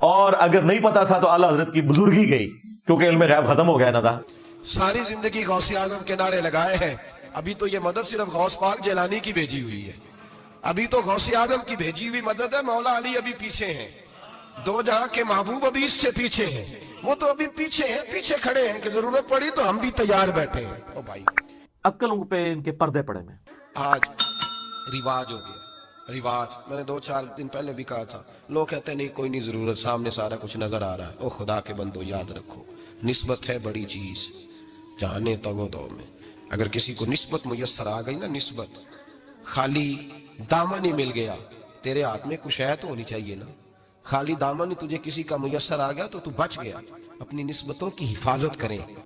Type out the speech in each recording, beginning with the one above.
اور اگر نہیں پتا تھا تو اعلیٰ حضرت کی بزرگی گئی، کیونکہ علم غیب ختم ہو گیا نا تھا. ساری زندگی غوث اعظم کے نعرے لگائے ہیں. ابھی تو یہ مدد صرف غوث پاک جیلانی کی بھیجی ہوئی ہے. ابھی تو غوث اعظم کی بھیجی ہوئی مدد ہے. مولا علی ابھی پیچھے ہیں. دو جہاں کے محبوب ابھی اس سے پیچھے ہیں. وہ تو ابھی پیچھے ہیں، پیچھے کھڑے ہیں کہ ضرورت پڑی تو ہم بھی تیار بیٹھے ہیں. او بھائی عقل پہ ان کے پردے پڑے میں. آج رواج ہو گیا. رواج میں نے 2-4 دن پہلے بھی کہا تھا. لوگ کہتے ہیں نہیں کوئی نہیں ضرورت، سامنے سارا کچھ نظر آ رہا ہے. او خدا کے بندو یاد رکھو، نسبت ہے بڑی چیز. جانے تگو دو میں اگر کسی کو نسبت میسر آ گئی نا، نسبت خالی دامن ہی مل گیا، تیرے ہاتھ میں کچھ ہے تو ہونی چاہیے نا. خالی دامن ہی تجھے کسی کا میسر آ گیا تو بچ گیا. اپنی نسبتوں کی حفاظت کریں.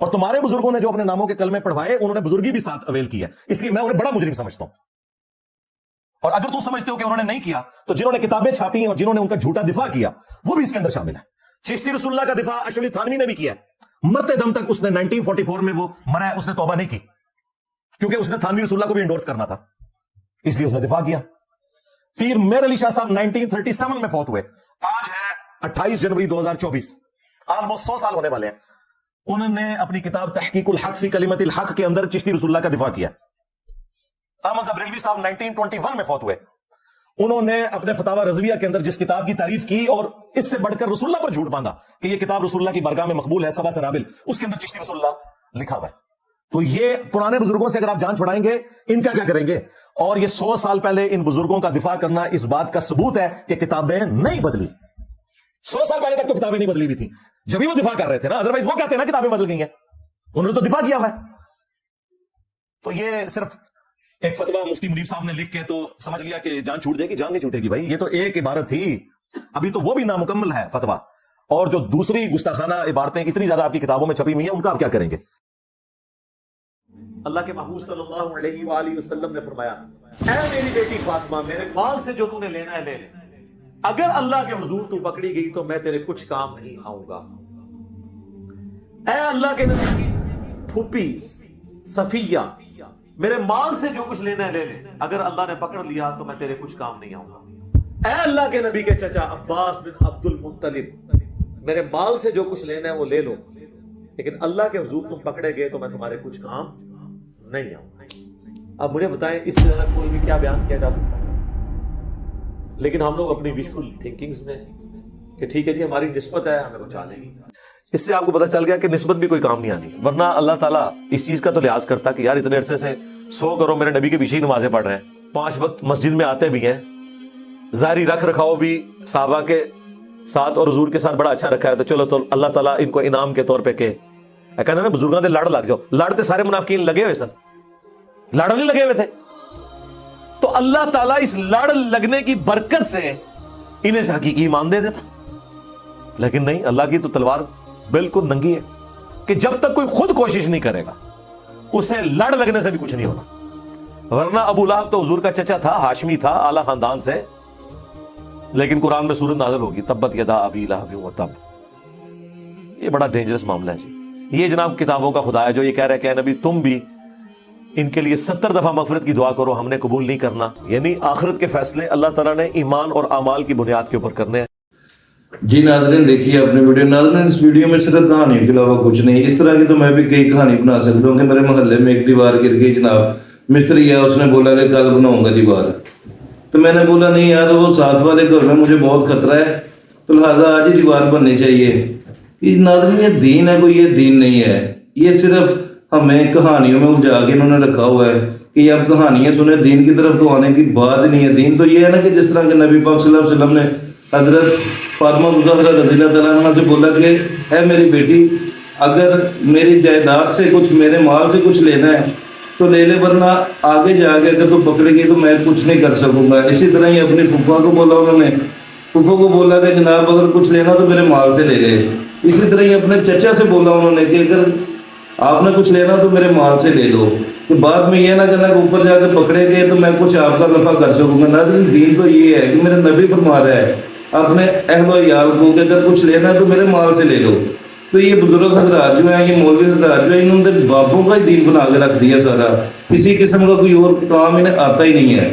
اور تمہارے بزرگوں نے جو اپنے ناموں کے کلمے پڑھوائے انہوں نے بزرگی بھی ساتھ اویل کی ہے، اس لیے میں انہیں بڑا مجرم سمجھتا ہوں. اور اگر تم سمجھتے ہو کہ انہوں نے نہیں کیا تو جنہوں نے کتابیں چھاپی اور جنہوں نے ان کا جھوٹا دفاع کیا وہ بھی اس کے اندر شامل ہے. چشتی رسول اللہ کا دفاع اشرف علی تھانوی نے بھی کیا ہے. مرتے دم تک اس نے 1944 میں وہ مرا ہے، اس نے توبہ نہیں کی، کیونکہ اس نے تھانوی رسول اللہ کو بھی انڈورس کرنا تھا، اس لیے اس نے دفاع کیا. پیر میر علی شاہ صاحب 1937 میں فوت ہوئے. آج ہے 28 جنوری 2024، آلموسٹ 100 سال ہونے والے ہیں. انہوں نے اپنی کتاب تحقیق الحق فی کلمت الحق کے اندر چشتی رسول اللہ کا دفاع کیا. احمد صاحب بریلوی صاحب 1921 میں فوت ہوئے. انہوں نے اپنے فتاوی رضویہ کے اندر جس کتاب کی تعریف کی اور اس سے بڑھ کر رسول اللہ پر جھوٹ باندھا کہ یہ کتاب رسول اللہ کی بارگاہ میں مقبول ہے، سبا سنابل، اس کے اندر چشتی رسول اللہ لکھا ہوا ہے. تو یہ پرانے بزرگوں سے اگر آپ جان چھڑائیں گے ان کا کیا کریں گے؟ اور یہ 100 سال پہلے ان بزرگوں کا دفاع کرنا اس بات کا ثبوت ہے کہ کتابیں نہیں بدلی. 100 سال پہلے تک تو کتابیں نہیں بدلی ہوئی تھی جب ہی وہ دفاع کر رہے تھے نا، ادروائز وہ کہتے ہیں نا کتابیں بدل گئی ہیں، انہوں نے تو دفاع کیا ہوا ہے. تو یہ صرف ایک فتویٰ مفتی منیب صاحب نے لکھ کے تو سمجھ لیا کہ جان چھوٹ جائے گی، جان نہیں چھوٹے گی بھائی. یہ تو ایک عبارت تھی، ابھی تو وہ بھی نامکمل ہے فتویٰ. اور جو دوسری گستاخانہ عبارتیں اتنی زیادہ آپ کی کتابوں میں چھپی ہوئی ہیں ان کا آپ کیا کریں گے؟ اللہ کے محبوب صلی اللہ علیہ وآلہ وسلم نے فرمایا، اے میری بیٹی فاطمہ، میرے مال سے جو تو نے لینا ہے لے لے، اگر اللہ کے حضور تو پکڑی گئی تو میں تیرے کچھ کام نہیں آؤں گا. اے اللہ کے نبی کی پھوپھی صفیہ، میرے مال سے جو کچھ لینا ہے لے لے، اگر اللہ نے پکڑ لیا تو میں تیرے کچھ کام نہیں آؤں گا. اے اللہ کے نبی کے چچا عباس بن عبد المطلب، میرے مال سے جو کچھ لینا ہے وہ لے لو، لیکن اللہ کے حضور تم پکڑے گئے تو میں تمہارے کچھ کام نہیں آؤں گا. اب مجھے بتائیں اس سے زیادہ کوئی بھی کیا بیان کیا جا سکتا تھا؟ لیکن ہم لوگ اپنی وشفل تھنکنگز میں کہ ٹھیک ہے جی ہماری نسبت ہے ہمیں بچا لے گی. اس سے آپ کو پتا چل گیا کہ نسبت بھی کوئی کام نہیں آنی. ورنہ اللہ تعالیٰ اس چیز کا تو لحاظ کرتا کہ یار اتنے عرصے سے 100 کرو میرے نبی کے پیچھے ہی نمازیں پڑھ رہے ہیں، 5 وقت مسجد میں آتے بھی ہیں، ظاہری رکھ رکھاؤ بھی صحابہ کے ساتھ اور حضور کے ساتھ بڑا اچھا رکھا ہے، تو چلو تو اللہ تعالیٰ ان کو انعام کے طور پہ کہ کہتے ہیں نا بزرگاں دے لڑ لگ جاؤ. لڑ تے سارے منافقین لگے ہوئے سن، لڑ نہیں لگے ہوئے تھے. تو اللہ تعالیٰ اس لڑ لگنے کی برکت سے انہیں سے حقیقی ایمان دے دیتا. لیکن نہیں، اللہ کی تو تلوار بالکل ننگی ہے کہ جب تک کوئی خود کوشش نہیں کرے گا اسے لڑ لگنے سے بھی کچھ نہیں ہونا. ورنہ ابو لہب تو حضور کا چچا تھا، ہاشمی تھا، اعلیٰ خاندان سے، لیکن قرآن میں سورت نازل ہوگی تبت یدا ابی لہب وتب. یہ بڑا ڈینجرس معاملہ ہے جی. یہ جناب کتابوں کا خدا ہے جو یہ کہہ رہا ہے کہ اے نبی تم بھی ان کے لیے 70 دفعہ مغفرت کی دعا کرو، ہم نے قبول نہیں کرنا. یعنی آخرت کے فیصلے اللہ تعالیٰ نے ایمان اور اعمال کی بنیاد کے اوپر کرنے ہیں. جی ناظرین دیکھیے اپنی ویڈیو. ناظرین اس ویڈیو میں صرف کہانیوں کے علاوہ کچھ نہیں. اس طرح کی تو میں بھی کئی کہانی بنا سکتا ہوں کہ میرے محلے میں ایک دیوار گر گئی جناب، مستری ہے اس نے بولا کہ کل بناؤں گا دیوار، تو میں نے بولا نہیں یار وہ ساتھ والے گھر میں مجھے بہت خطرہ ہے تو لہٰذا آج ہی دیوار بننی چاہیے. یہ ناظرین یہ دین ہے کوئی، یہ دین نہیں ہے. یہ صرف ہمیں کہانیوں میں الجھا کے انہوں نے رکھا ہوا ہے کہ یہ اب کہانیاں سنیں، دین کی طرف تو آنے کی بات نہیں ہے. دین تو یہ ہے نا کہ جس طرح کہ نبی پاک صلی اللہ علیہ وسلم نے حضرت فاطمہ زہرا رضی اللہ تعالیٰ عنہ سے بولا کہ اے میری بیٹی اگر میری جائیداد سے کچھ، میرے مال سے کچھ لینا ہے تو لے لے، ورنہ آگے جا کے اگر تو پکڑے گی تو میں کچھ نہیں کر سکوں گا. اسی طرح ہی اپنی پھپھا کو بولا، انہوں نے پھپھا کو بولا کہ جناب اگر کچھ لینا تو میرے مال سے لے لے. اسی طرح ہی اپنے چچا سے بولا انہوں نے کہ اگر آپ نے کچھ لینا تو میرے مال سے لے لو، کہ بعد میں یہ نہ کرنا کہ اوپر جا کے پکڑے گئے تو میں کچھ آپ کا نفع کر سکوں گا. ناظرین دین تو یہ ہے کہ میرے نبی فرما رہا ہے اپنے اہل و عیال کو کہ اگر کچھ لینا ہے تو میرے مال سے لے لو. تو یہ بزرگ حضرات جو ہیں، یہ مولوی حضرات جو ہیں، انہوں نے باپوں کا ہی دین بنا کے رکھ دیا سارا. کسی قسم کا کوئی اور کام انہیں آتا ہی نہیں ہے.